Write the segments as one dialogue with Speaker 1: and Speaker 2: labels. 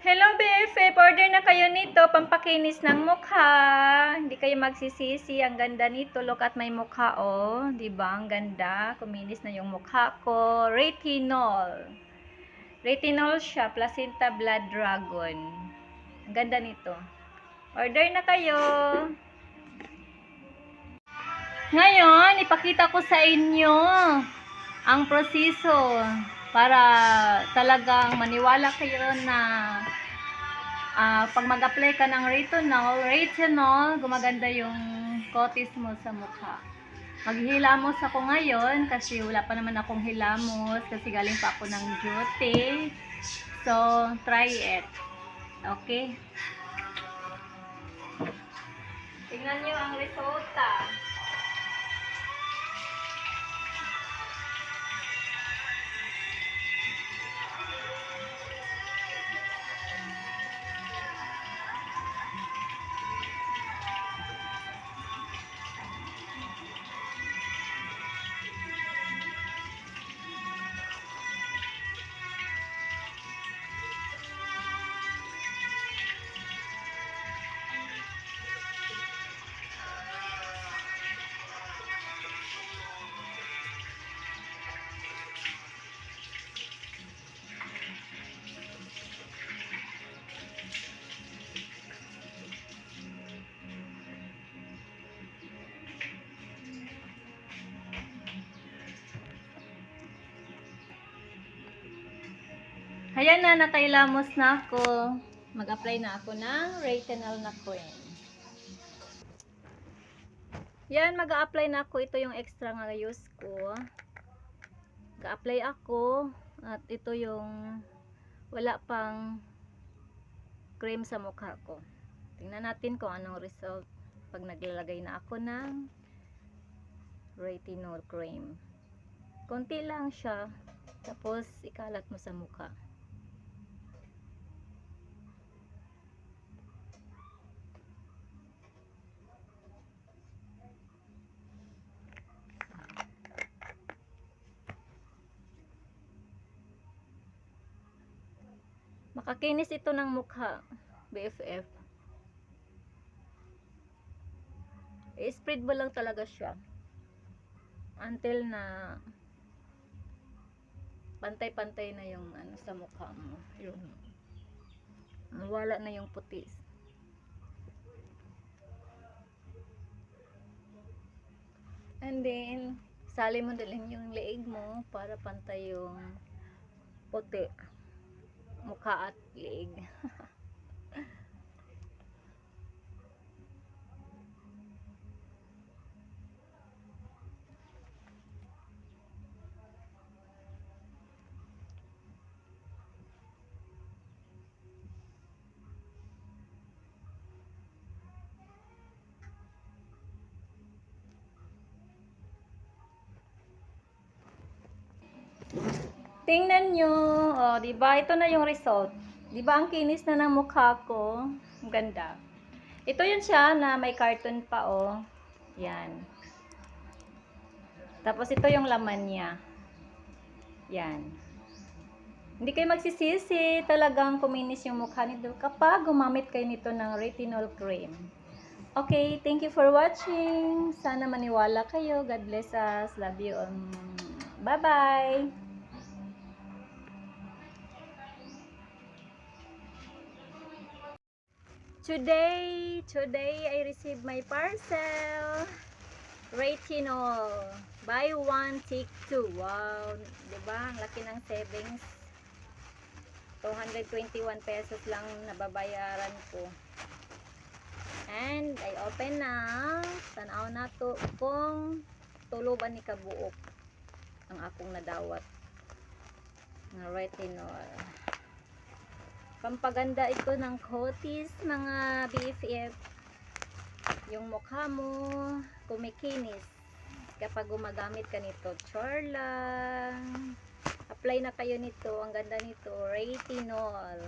Speaker 1: Hello BFF, order na kayo nito, pampakinis ng mukha. Hindi kayo magsisisi, ang ganda nito. Look at my mukha, oh. Diba? Ang ganda. Kuminis na yung mukha ko. Retinol. Retinol siya, Placenta Blood Dragon. Ang ganda nito. Order na kayo. Ngayon, ipakita ko sa inyo ang proseso para talagang maniwala kayo na pag mag-apply ka ng retinol, gumaganda yung kutis mo sa mukha. Maghihilamos ako ngayon kasi wala pa naman akong hilamos kasi galing pa ako ng duty. So, try it. Okay? Tingnan nyo ang resulta. Ayan na, nakailamos na ako. Mag-apply na ako ng retinol na cream. Yan, mag-a-apply na ako. Ito yung extra nga use ko. Mag-a-apply ako. At ito yung wala pang cream sa mukha ko. Tingnan natin kung anong result pag naglalagay na ako ng retinol cream. Konti lang siya. Tapos, ikalat mo sa mukha. Makakinis ito ng mukha, BFF. I-spread mo lang talaga siya. Until na pantay-pantay na yung ano sa mukha mo. Yun. Wala na yung puti. And then, sali mo din yung leeg mo para pantay yung puti. Mukha at leeg. Tingnan nyo. Oh, diba? Ito na yung result. Diba ang kinis na ng mukha ko? Ang ganda. Ito yun siya na may carton pa, oh. Yan. Tapos ito yung laman niya. Yan. Hindi kayo magsisisi. Talagang kuminis yung mukha nito kapag gumamit kayo nito ng retinol cream. Okay, thank you for watching. Sana maniwala kayo. God bless us. Love you. Bye-bye. Today I received my parcel. Retinol. Buy one, take two. Wow. Diba? Ang laki ng savings. 221 pesos lang nababayaran ko. And I open na. Tanaw na to kung tuluban ni kabuok ang akong nadawat ng retinol. Pampaganda ito ng kutis, mga BFF. Yung mukha mo kumikinis kapag gumagamit ka nito. Char lang. Apply na kayo nito. Ang ganda nito. Retinol.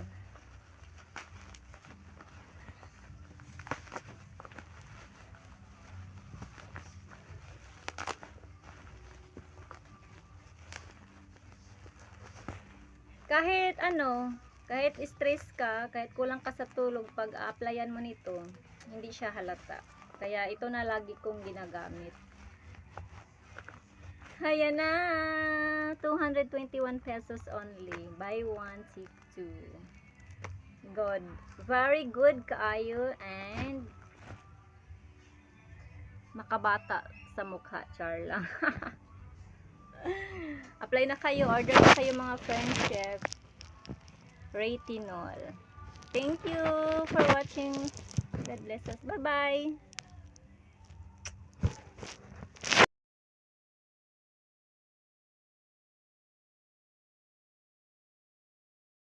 Speaker 1: Kahit ano, Kahit stress ka, kahit kulang ka sa tulog, pag a-applyan mo nito, hindi siya halata. Kaya ito na lagi kong ginagamit. Ayan na, 221 pesos only. Buy one, take two. Good. Very good kaayo and makabata sa mukha. Char lang. Apply na kayo, order na kayo mga friendship. Retinol. Thank you for watching. God bless us. Bye-bye.